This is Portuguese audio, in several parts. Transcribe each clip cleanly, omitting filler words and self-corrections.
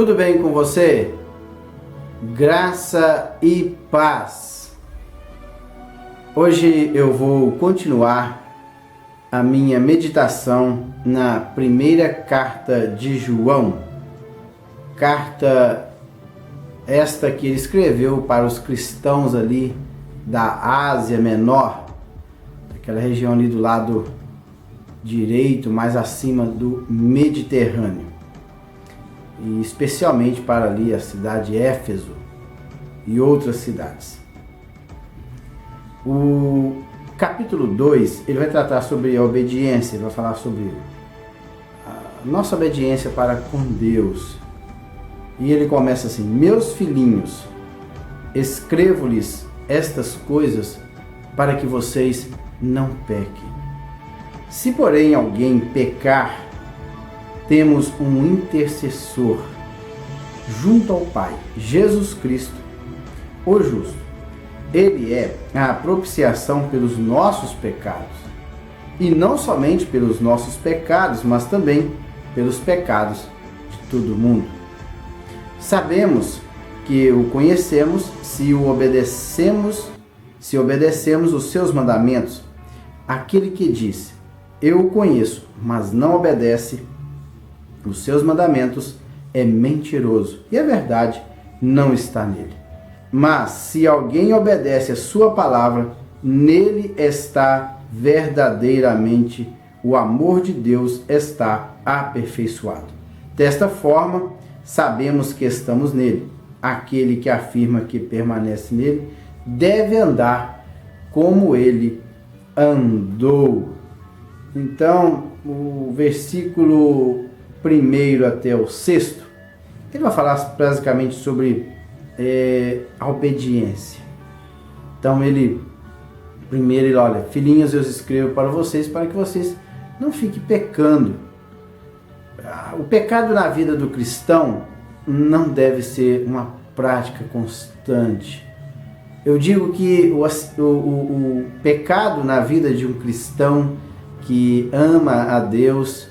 Tudo bem com você? Graça e paz. Hoje eu vou continuar a minha meditação na primeira carta de João. Carta esta que ele escreveu para os cristãos ali da Ásia Menor, aquela região ali do lado direito, mais acima do Mediterrâneo. E especialmente para ali a cidade de Éfeso e outras cidades. O capítulo 2, ele vai tratar sobre a obediência, ele vai falar sobre a nossa obediência para com Deus. E ele começa assim: meus filhinhos, escrevo-lhes estas coisas para que vocês não pequem. Se porém alguém pecar, temos um intercessor junto ao Pai, Jesus Cristo, o justo. Ele é a propiciação pelos nossos pecados, e não somente pelos nossos pecados, mas também pelos pecados de todo mundo. Sabemos que o conhecemos se obedecemos os seus mandamentos. Aquele que diz, eu o conheço, mas não obedece os seus mandamentos, é mentiroso, e a verdade não está nele. Mas se alguém obedece a sua palavra, nele está verdadeiramente o amor de Deus está aperfeiçoado. Desta forma, sabemos que estamos nele. Aquele que afirma que permanece nele deve andar como ele andou. Então, o versículo 1 até o 6, ele vai falar basicamente sobre a obediência. Então primeiro ele olha, filhinhos, eu escrevo para vocês para que vocês não fiquem pecando. O pecado na vida do cristão não deve ser uma prática constante. Eu digo que o pecado na vida de um cristão que ama a Deus,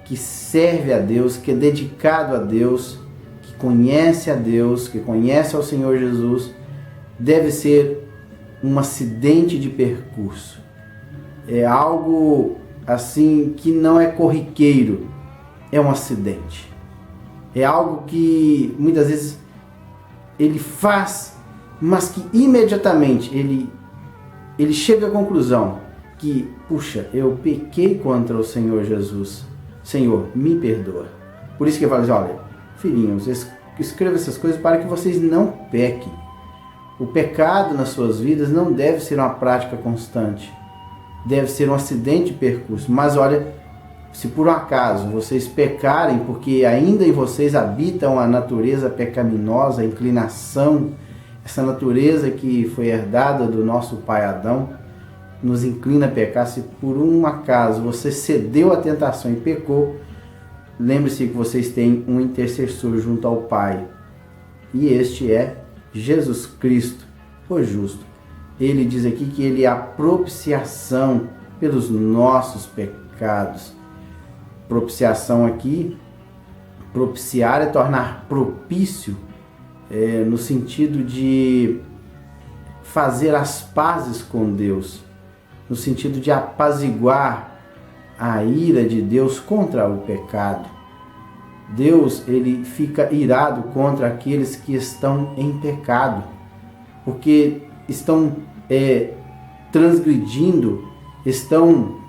que serve a Deus, que é dedicado a Deus, que conhece a Deus, que conhece ao Senhor Jesus, deve ser um acidente de percurso. É algo assim que não é corriqueiro, é um acidente. É algo que muitas vezes ele faz, mas que imediatamente ele chega à conclusão que, puxa, eu pequei contra o Senhor Jesus. Senhor, me perdoa. Por isso que eu falo assim, olha, filhinhos, escreva essas coisas para que vocês não pequem. O pecado nas suas vidas não deve ser uma prática constante. Deve ser um acidente de percurso. Mas olha, se por um acaso vocês pecarem, porque ainda em vocês habitam a natureza pecaminosa, a inclinação, essa natureza que foi herdada do nosso pai Adão, nos inclina a pecar. Se por um acaso você cedeu à tentação e pecou, lembre-se que vocês têm um intercessor junto ao Pai, e este é Jesus Cristo, o justo. Ele diz aqui que ele é a propiciação pelos nossos pecados. Propiciação aqui, propiciar é tornar propício, no sentido de fazer as pazes com Deus, no sentido de apaziguar a ira de Deus contra o pecado. Deus, ele fica irado contra aqueles que estão em pecado, porque estão transgredindo, estão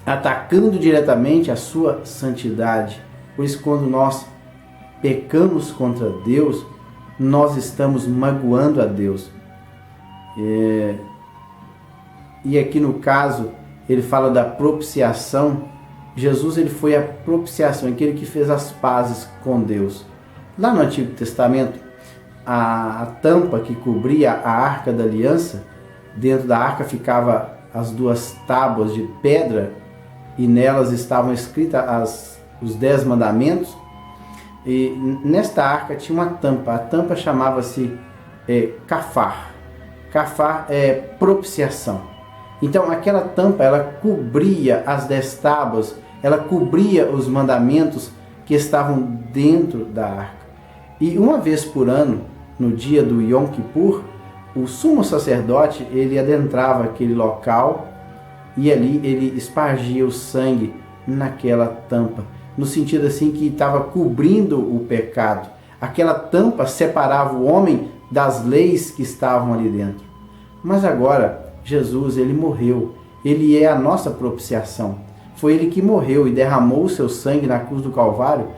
atacando diretamente a sua santidade. Por isso, quando nós pecamos contra Deus, nós estamos magoando a Deus. E aqui no caso, ele fala da propiciação. Jesus, ele foi a propiciação, aquele que fez as pazes com Deus. Lá no Antigo Testamento, a tampa que cobria a Arca da Aliança, dentro da arca as duas tábuas de pedra, e nelas estavam escritas os 10 mandamentos. E nesta arca tinha uma tampa, a tampa chamava-se cafar. Cafar é propiciação. Então aquela tampa, ela cobria as 10 tábuas, ela cobria os mandamentos que estavam dentro da arca. E uma vez por ano, no dia do Yom Kippur, o sumo sacerdote, ele adentrava aquele local e ali ele espargia o sangue naquela tampa, no sentido assim que estava cobrindo o pecado. Aquela tampa separava o homem das leis que estavam ali dentro. Mas agora, Jesus, ele morreu. Ele é a nossa propiciação. Foi ele que morreu e derramou o seu sangue na cruz do Calvário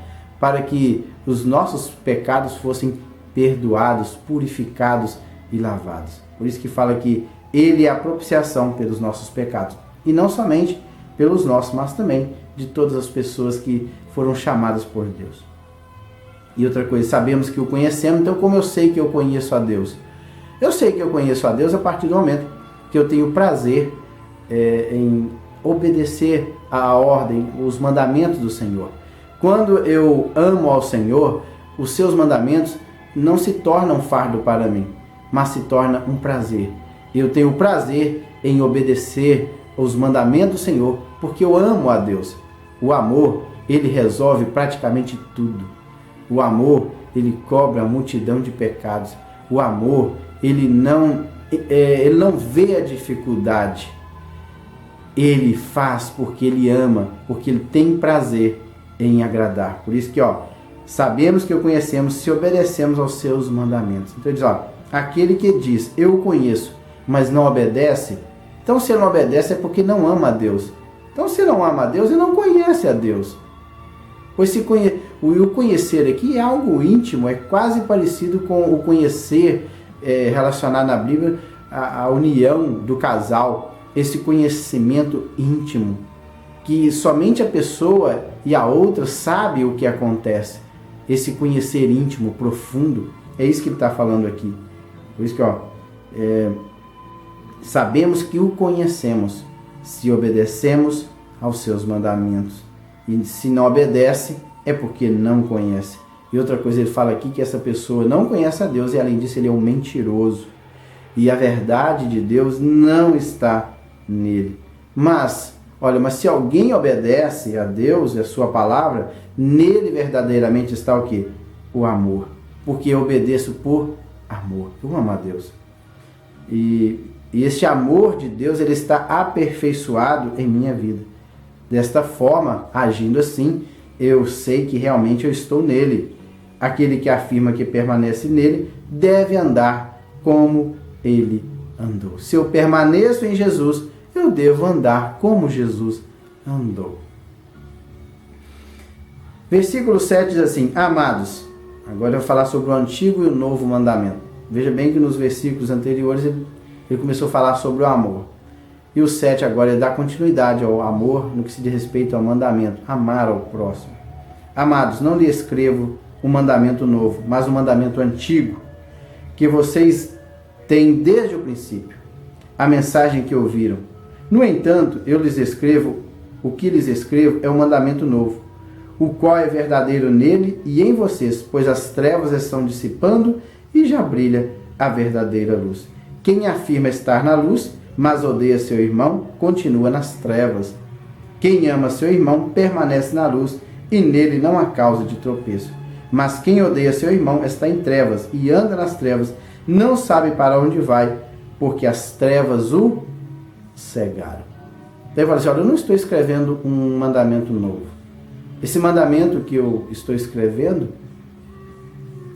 para que os nossos pecados fossem perdoados, purificados e lavados. Por isso que fala que ele é a propiciação pelos nossos pecados. E não somente pelos nossos, mas também de todas as pessoas que foram chamadas por Deus. E outra coisa, sabemos que o conhecemos, então como eu sei que eu conheço a Deus? Eu sei que eu conheço a Deus a partir do momento que eu tenho prazer em obedecer à ordem, os mandamentos do Senhor. Quando eu amo ao Senhor, os seus mandamentos não se tornam um fardo para mim, mas se torna um prazer. Eu tenho prazer em obedecer os mandamentos do Senhor, porque eu amo a Deus. O amor, ele resolve praticamente tudo. O amor, ele cobre a multidão de pecados. O amor, ele não vê a dificuldade. Ele faz porque ele ama, porque ele tem prazer em agradar. Por isso que, sabemos que o conhecemos se obedecemos aos seus mandamentos. Então ele diz, aquele que diz, eu o conheço, mas não obedece, então se ele não obedece é porque não ama a Deus. Então se não ama a Deus, ele não conhece a Deus. Pois o conhecer aqui é algo íntimo, é quase parecido com o conhecer relacionado na Bíblia, a união do casal, esse conhecimento íntimo, que somente a pessoa e a outra sabe o que acontece. Esse conhecer íntimo, profundo, é isso que ele está falando aqui. Por isso que, sabemos que o conhecemos se obedecemos aos seus mandamentos. E se não obedece, é porque não conhece. E outra coisa, ele fala aqui que essa pessoa não conhece a Deus e além disso ele é um mentiroso. E a verdade de Deus não está nele. Mas se alguém obedece a Deus e a sua palavra, nele verdadeiramente está o quê? O amor. Porque eu obedeço por amor. Eu amo a Deus. E este amor de Deus, ele está aperfeiçoado em minha vida. Desta forma, agindo assim, eu sei que realmente eu estou nele. Aquele que afirma que permanece nele deve andar como ele andou. Se eu permaneço em Jesus, eu devo andar como Jesus andou. Versículo 7 diz assim, amados, agora eu vou falar sobre o antigo e o novo mandamento. Veja bem que nos versículos anteriores ele começou a falar sobre o amor. E o 7 agora é dar continuidade ao amor no que se diz respeito ao mandamento, amar ao próximo. Amados, não lhe escrevo um mandamento novo, mas um mandamento antigo, que vocês têm desde o princípio, a mensagem que ouviram. No entanto, o que lhes escrevo é um mandamento novo, o qual é verdadeiro nele e em vocês, pois as trevas estão dissipando e já brilha a verdadeira luz. Quem afirma estar na luz, mas odeia seu irmão, continua nas trevas. Quem ama seu irmão, permanece na luz, e nele não há causa de tropeço. Mas quem odeia seu irmão está em trevas, e anda nas trevas, não sabe para onde vai, porque as trevas o cegaram. Então ele fala assim, eu não estou escrevendo um mandamento novo. Esse mandamento que eu estou escrevendo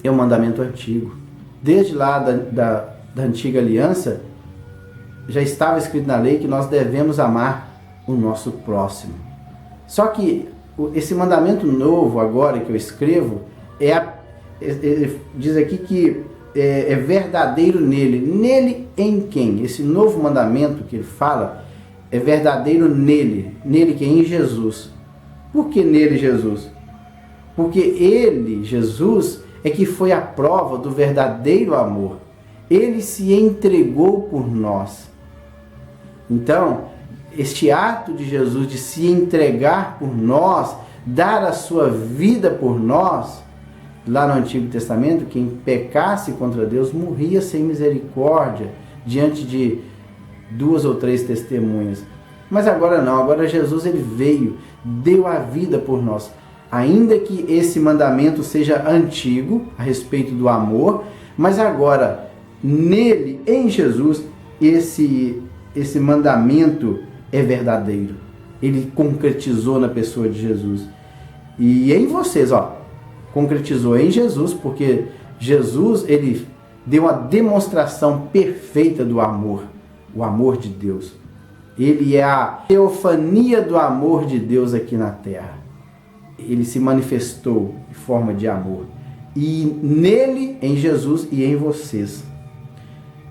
é um mandamento antigo. Desde lá da antiga aliança, já estava escrito na lei que nós devemos amar o nosso próximo. Só que esse mandamento novo agora que eu escrevo, diz aqui que é verdadeiro nele. Nele em quem? Esse novo mandamento que ele fala é verdadeiro nele. Nele que é em Jesus. Por que nele Jesus? Porque ele, Jesus, é que foi a prova do verdadeiro amor. Ele se entregou por nós. Então, este ato de Jesus de se entregar por nós, dar a sua vida por nós, lá no Antigo Testamento, quem pecasse contra Deus morria sem misericórdia, diante de 2 ou 3 testemunhas. Mas agora não, agora Jesus ele veio, deu a vida por nós. ainda que esse mandamento seja antigo a respeito do amor, mas agora nele, em Jesus, esse mandamento é verdadeiro. Ele concretizou na pessoa de Jesus. E em vocês, concretizou em Jesus, porque Jesus, ele deu uma demonstração perfeita do amor, o amor de Deus. Ele é a teofania do amor de Deus aqui na terra. Ele se manifestou em forma de amor. E nele, em Jesus e em vocês.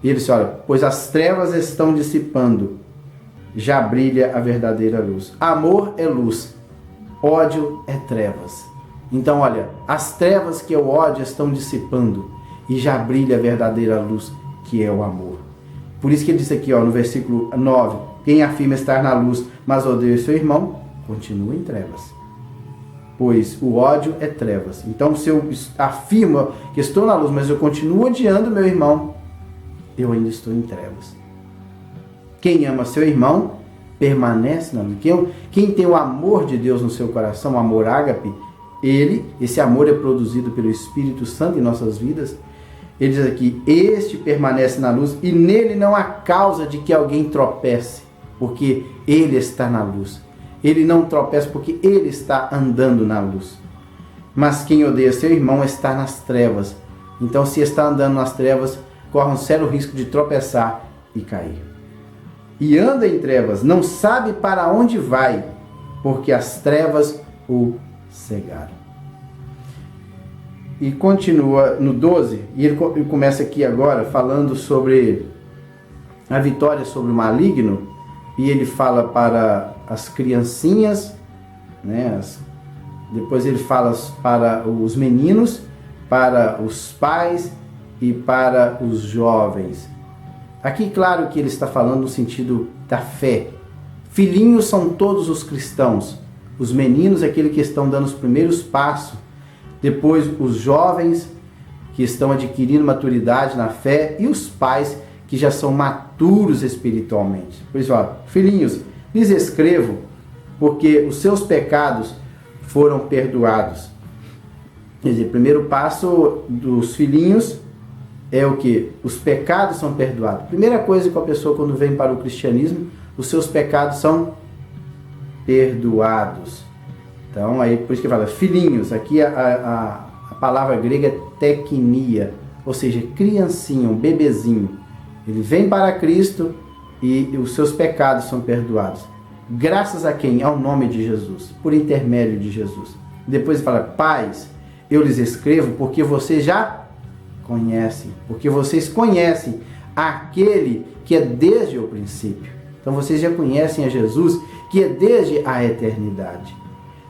E ele disse, olha, pois as trevas estão dissipando, já brilha a verdadeira luz. Amor é luz, ódio é trevas. Então, olha, as trevas que é o ódio estão dissipando e já brilha a verdadeira luz, que é o amor. Por isso que ele disse aqui, no versículo 9, quem afirma estar na luz, mas odeia seu irmão, continua em trevas. Pois o ódio é trevas. Então, se eu afirmo que estou na luz, mas eu continuo odiando meu irmão, eu ainda estou em trevas. Quem ama seu irmão, permanece na luz. Quem tem o amor de Deus no seu coração, o amor ágape, esse amor é produzido pelo Espírito Santo em nossas vidas. Ele diz aqui, este permanece na luz e nele não há causa de que alguém tropece, porque ele está na luz. Ele não tropeça porque ele está andando na luz. Mas quem odeia seu irmão está nas trevas. Então, se está andando nas trevas, corre um sério risco de tropeçar e cair. E anda em trevas, não sabe para onde vai, porque as trevas o cegaram. E continua no 12, e ele começa aqui agora falando sobre a vitória sobre o maligno, e ele fala para as criancinhas, né? Depois ele fala para os meninos, para os pais e para os jovens. Aqui, claro que ele está falando no sentido da fé. Filhinhos são todos os cristãos. Os meninos, aqueles que estão dando os primeiros passos. Depois, os jovens, que estão adquirindo maturidade na fé. E os pais, que já são maturos espiritualmente. Por isso, filhinhos, lhes escrevo, porque os seus pecados foram perdoados. Quer dizer, o primeiro passo dos filhinhos é o que? Os pecados são perdoados. Primeira coisa que a pessoa, quando vem para o cristianismo, os seus pecados são perdoados. Então, aí por isso que fala filhinhos. Aqui a palavra grega é teknia, ou seja, criancinha, um bebezinho. Ele vem para Cristo e os seus pecados são perdoados. Graças a quem? Ao nome de Jesus, por intermédio de Jesus. Depois ele fala, pais, eu lhes escrevo porque vocês já conhecem, porque vocês conhecem aquele que é desde o princípio. Então vocês já conhecem a Jesus, que é desde a eternidade.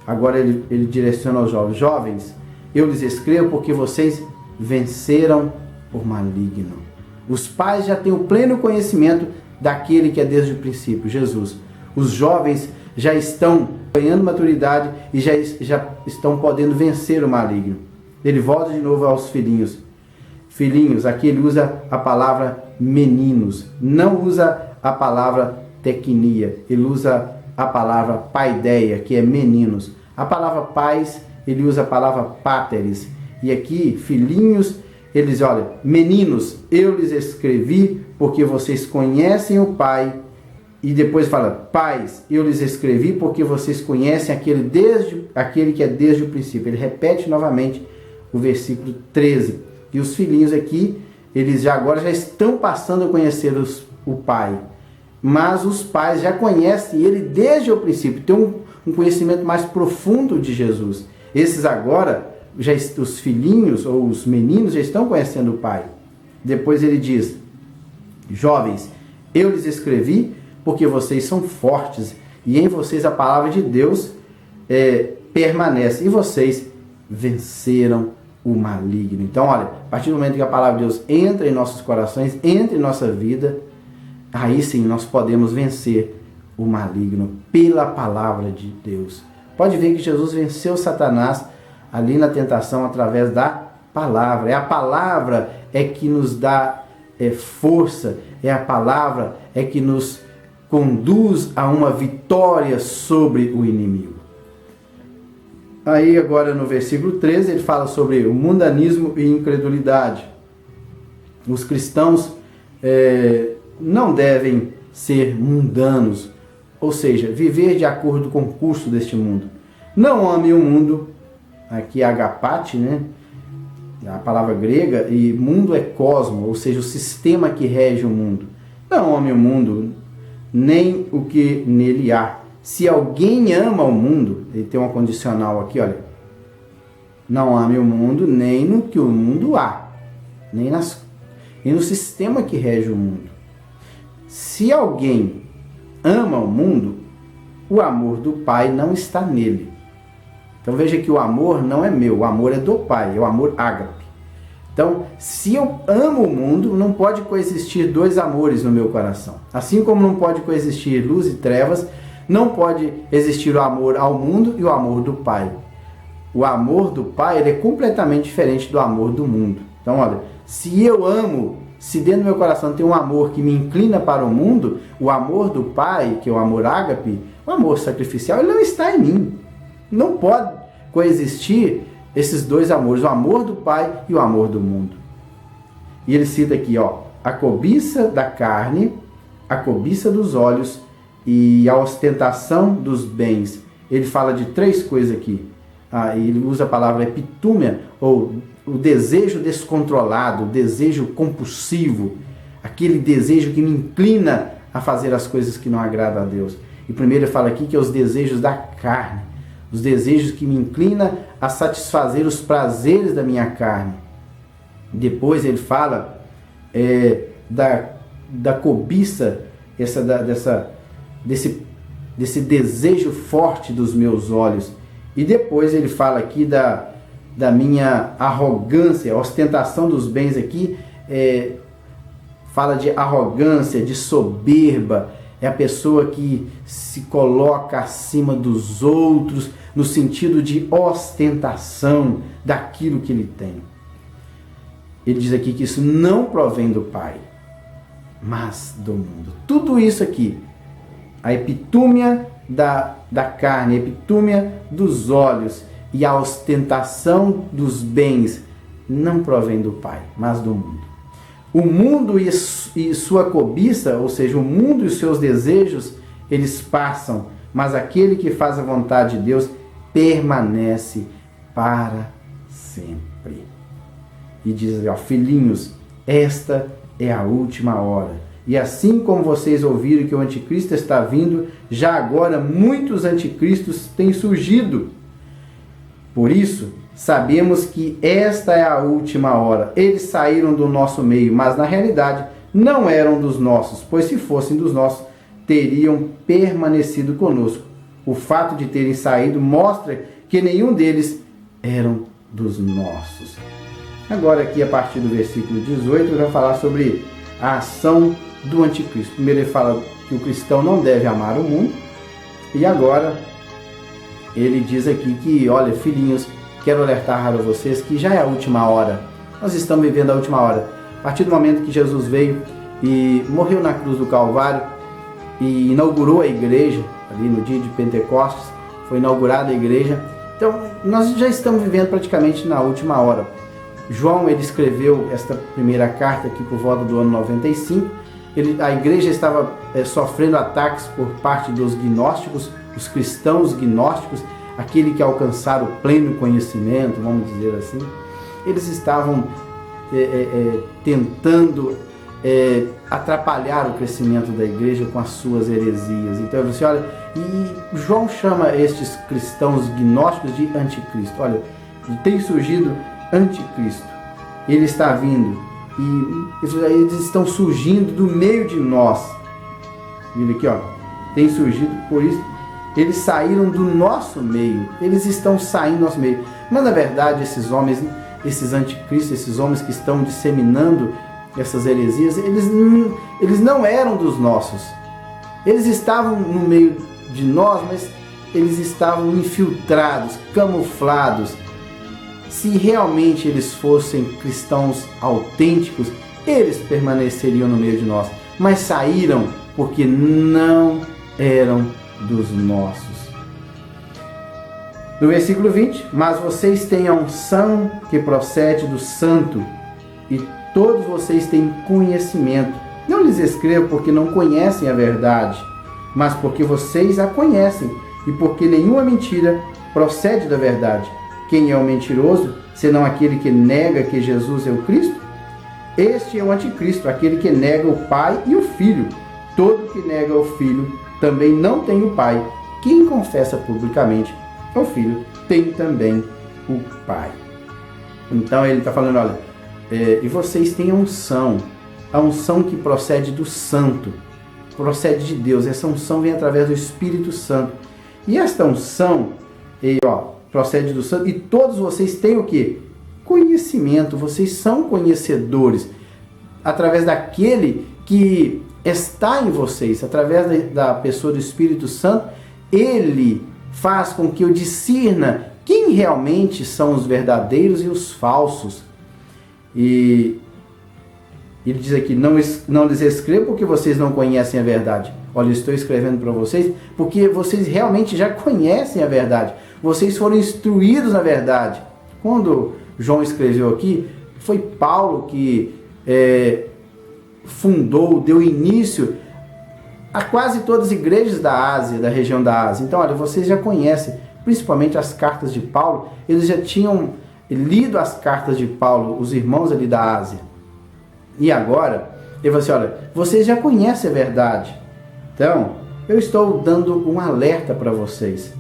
Agora ele direciona aos jovens, eu lhes escrevo porque vocês venceram o maligno. Os pais já têm o pleno conhecimento daquele que é desde o princípio, Jesus. Os jovens já estão ganhando maturidade e já estão podendo vencer o maligno. Ele volta de novo aos filhinhos. Filhinhos, aqui ele usa a palavra meninos, não usa a palavra teknia, ele usa a palavra paideia, que é meninos. A palavra pais, ele usa a palavra páteres. E aqui, filhinhos, eles olha, meninos, eu lhes escrevi porque vocês conhecem o Pai. E depois fala, pais, eu lhes escrevi porque vocês conhecem aquele que é desde o princípio. Ele repete novamente o versículo 13. E os filhinhos aqui, eles agora já estão passando a conhecer o Pai. Mas os pais já conhecem ele desde o princípio. Tem um conhecimento mais profundo de Jesus. Esses agora, os filhinhos ou os meninos já estão conhecendo o Pai. Depois ele diz, jovens, eu lhes escrevi porque vocês são fortes e em vocês a palavra de Deus permanece. E vocês venceram o maligno. Então, olha, a partir do momento que a palavra de Deus entra em nossos corações, entra em nossa vida, aí sim nós podemos vencer o maligno pela palavra de Deus. Pode ver que Jesus venceu Satanás ali na tentação através da palavra. É a palavra que nos dá força, é a palavra que nos conduz a uma vitória sobre o inimigo. Aí agora no versículo 13 ele fala sobre o mundanismo e incredulidade. Os cristãos não devem ser mundanos, ou seja, viver de acordo com o curso deste mundo. Não ame o mundo, aqui é agapate, né? A palavra grega, e mundo é cosmo, ou seja, o sistema que rege o mundo. Não ame o mundo, nem o que nele há. Se alguém ama o mundo, ele tem uma condicional aqui, olha. Não ame o mundo, nem no que o mundo há, nem no sistema que rege o mundo. Se alguém ama o mundo, o amor do Pai não está nele. Então veja que o amor não é meu, o amor é do Pai, é o amor ágape. Então, se eu amo o mundo, não pode coexistir dois amores no meu coração. Assim como não pode coexistir luz e trevas, não pode existir o amor ao mundo e o amor do Pai. O amor do Pai ele é completamente diferente do amor do mundo. Então, olha, se eu amo, se dentro do meu coração tem um amor que me inclina para o mundo, o amor do Pai, que é o amor ágape, o amor sacrificial, ele não está em mim. Não pode coexistir esses dois amores, o amor do Pai e o amor do mundo. E ele cita aqui, a cobiça da carne, a cobiça dos olhos e a ostentação dos bens. Ele fala de três coisas aqui. Ele usa a palavra epitúmia, ou o desejo descontrolado, o desejo compulsivo, aquele desejo que me inclina a fazer as coisas que não agradam a Deus. E primeiro ele fala aqui que é os desejos da carne, os desejos que me inclinam a satisfazer os prazeres da minha carne. Depois ele fala da cobiça, desse desejo forte dos meus olhos. E depois ele fala aqui da minha arrogância, a ostentação dos bens aqui, fala de arrogância, de soberba, é a pessoa que se coloca acima dos outros, no sentido de ostentação daquilo que ele tem. Ele diz aqui que isso não provém do Pai, mas do mundo. Tudo isso aqui, a epitúmia da carne, a epitúmia dos olhos e a ostentação dos bens, não provém do Pai, mas do mundo. O mundo e sua cobiça, ou seja, o mundo e os seus desejos, eles passam, mas aquele que faz a vontade de Deus permanece para sempre. E diz, filhinhos, esta é a última hora. E assim como vocês ouviram que o anticristo está vindo, já agora muitos anticristos têm surgido. Por isso, sabemos que esta é a última hora. Eles saíram do nosso meio, mas na realidade não eram dos nossos, pois se fossem dos nossos, teriam permanecido conosco. O fato de terem saído mostra que nenhum deles eram dos nossos. Agora aqui a partir do versículo 18, eu vou falar sobre a ação do anticristo. Primeiro ele fala que o cristão não deve amar o mundo, e agora ele diz aqui que, olha, filhinhos, quero alertar a vocês que já é a última hora. Nós estamos vivendo a última hora. A partir do momento que Jesus veio e morreu na cruz do Calvário e inaugurou a igreja, ali no dia de Pentecostes, foi inaugurada a igreja. Então, nós já estamos vivendo praticamente na última hora. João, ele escreveu esta primeira carta aqui por volta do ano 95. A igreja estava sofrendo ataques por parte dos gnósticos, os cristãos gnósticos, aquele que alcançaram o pleno conhecimento, vamos dizer assim. Eles estavam tentando atrapalhar o crescimento da igreja com as suas heresias. Então ele disse, olha, e João chama estes cristãos gnósticos de anticristo. Olha, tem surgido anticristo, ele está vindo e eles estão surgindo do meio de nós. Viu aqui, ó, tem surgido, por isso eles saíram do nosso meio, eles estão saindo do nosso meio. Mas na verdade esses homens, esses anticristos, esses homens que estão disseminando essas heresias, eles não eram dos nossos. Eles estavam no meio de nós, mas eles estavam infiltrados, camuflados. Se realmente eles fossem cristãos autênticos, eles permaneceriam no meio de nós. Mas saíram porque não eram dos nossos. No versículo 20, mas vocês têm a unção que procede do Santo, e todos vocês têm conhecimento. Não lhes escrevo porque não conhecem a verdade, mas porque vocês a conhecem, e porque nenhuma mentira procede da verdade. Quem é o mentiroso, senão aquele que nega que Jesus é o Cristo? Este é o anticristo, aquele que nega o Pai e o Filho. Todo que nega o Filho também não tem o Pai. Quem confessa publicamente o Filho tem também o Pai. Então ele está falando, olha, e vocês têm a unção que procede do Santo, procede de Deus. Essa unção vem através do Espírito Santo. E esta unção, procede do Santo, e todos vocês têm o quê? Conhecimento, vocês são conhecedores, através daquele que está em vocês, através da pessoa do Espírito Santo. Ele faz com que eu discirna quem realmente são os verdadeiros e os falsos. E ele diz aqui, não lhes escrevo porque vocês não conhecem a verdade. Olha, eu estou escrevendo para vocês porque vocês realmente já conhecem a verdade. Vocês foram instruídos na verdade. Quando João escreveu aqui, foi Paulo que deu início a quase todas as igrejas da Ásia, da região da Ásia. Então, olha, vocês já conhecem, principalmente as cartas de Paulo. Eles já tinham lido as cartas de Paulo, os irmãos ali da Ásia. E agora, ele falou assim, olha, vocês já conhecem a verdade. Então, eu estou dando um alerta para vocês.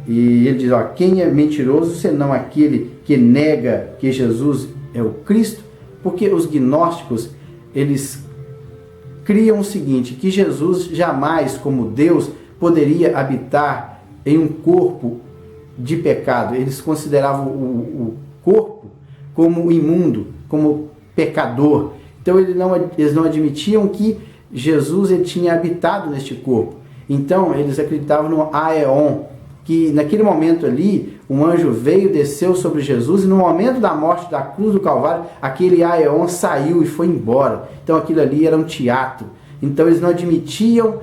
E ele diz, quem é mentiroso senão aquele que nega que Jesus é o Cristo? Porque os gnósticos, eles criam o seguinte, que Jesus jamais, como Deus, poderia habitar em um corpo de pecado. Eles consideravam o corpo como imundo, como pecador. Então eles não admitiam que Jesus ele tinha habitado neste corpo. Então eles acreditavam no Aeon, que naquele momento ali, um anjo veio, desceu sobre Jesus, e no momento da morte da cruz do Calvário, aquele Aeon saiu e foi embora. Então aquilo ali era um teatro. Então eles não admitiam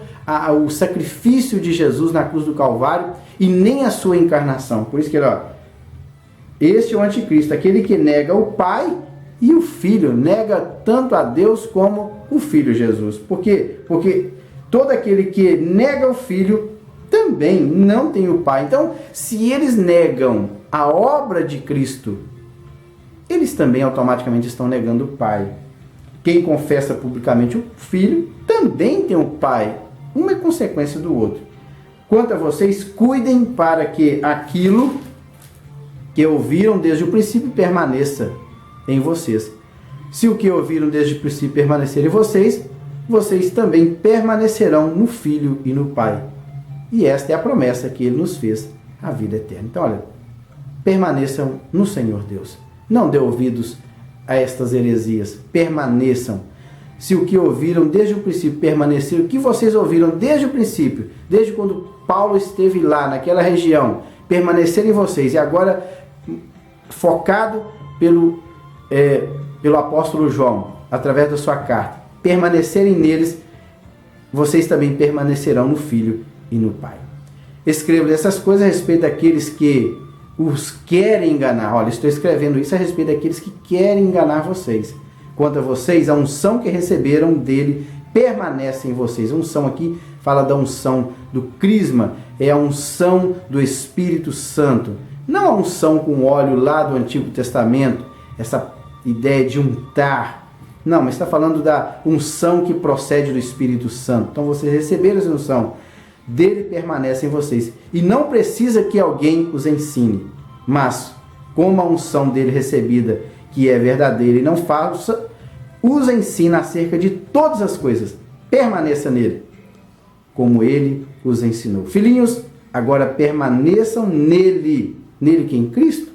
o sacrifício de Jesus na cruz do Calvário e nem a sua encarnação. Por isso que este é o anticristo, aquele que nega o Pai e o Filho, nega tanto a Deus como o Filho Jesus. Por quê? Porque todo aquele que nega o Filho também não tem o Pai. Então, se eles negam a obra de Cristo, eles também automaticamente estão negando o Pai. Quem confessa publicamente o Filho também tem o Pai. Uma é consequência do outro. Quanto a vocês, cuidem para que aquilo que ouviram desde o princípio permaneça em vocês. Se o que ouviram desde o princípio permanecer em vocês, vocês também permanecerão no Filho e no Pai. E esta é a promessa que Ele nos fez, a vida eterna. Então, olha, permaneçam no Senhor Deus. Não dê ouvidos a estas heresias. Permaneçam. Se o que ouviram desde o princípio permanecer, o que vocês ouviram desde o princípio, desde quando Paulo esteve lá, naquela região, permanecer em vocês, e agora focado pelo apóstolo João, através da sua carta, permanecerem neles, vocês também permanecerão no Filho e no Pai. Escrevo essas coisas a respeito daqueles que os querem enganar. Olha, estou escrevendo isso a respeito daqueles que querem enganar vocês. Quanto a vocês, a unção que receberam dele permanece em vocês. A unção aqui fala da unção do crisma, é a unção do Espírito Santo. Não a unção com óleo lá do Antigo Testamento, essa ideia de untar. Não, mas está falando da unção que procede do Espírito Santo. Então vocês receberam essa unção, dele permanece em vocês. E não precisa que alguém os ensine, mas como a unção dele recebida, que é verdadeira e não falsa, os ensina acerca de todas as coisas. Permaneça nele, como ele os ensinou. Filhinhos, agora permaneçam nele. Nele que é em Cristo,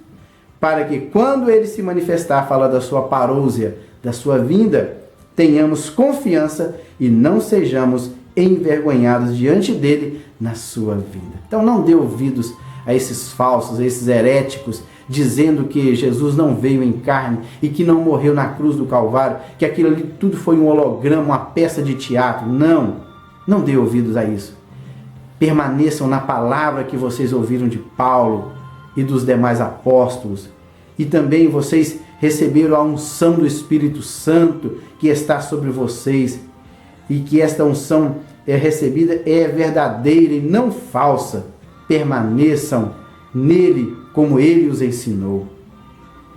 para que quando ele se manifestar, fala da sua parousia, da sua vinda, tenhamos confiança e não sejamos envergonhados diante dele na sua vinda. Então não dê ouvidos a esses falsos, a esses heréticos, dizendo que Jesus não veio em carne e que não morreu na cruz do Calvário, que aquilo ali tudo foi um holograma, uma peça de teatro. Não dê ouvidos a isso. Permaneçam na palavra que vocês ouviram de Paulo, e dos demais apóstolos. E também vocês receberam a unção do Espírito Santo que está sobre vocês, e que esta unção recebida é verdadeira e não falsa. Permaneçam nele como ele os ensinou.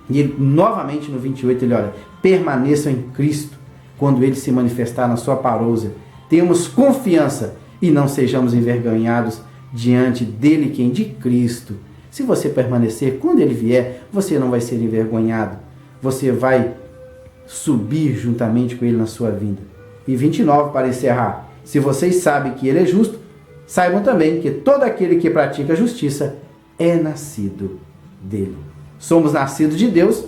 E ele, novamente no 28 ele olha, permaneçam em Cristo quando ele se manifestar na sua parousia. Tenhamos confiança e não sejamos envergonhados diante dele, quem? De Cristo. Se você permanecer, quando ele vier, você não vai ser envergonhado. Você vai subir juntamente com ele na sua vinda. E 29, para encerrar. Se vocês sabem que ele é justo, saibam também que todo aquele que pratica a justiça é nascido dele. Somos nascidos de Deus,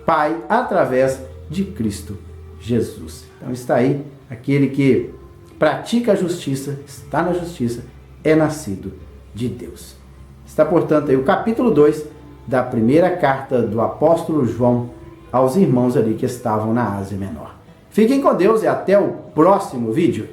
Pai, através de Cristo Jesus. Então está aí, aquele que pratica a justiça, está na justiça, é nascido de Deus. Está, portanto, aí o capítulo 2 da primeira carta do apóstolo João aos irmãos ali que estavam na Ásia Menor. Fiquem com Deus e até o próximo vídeo.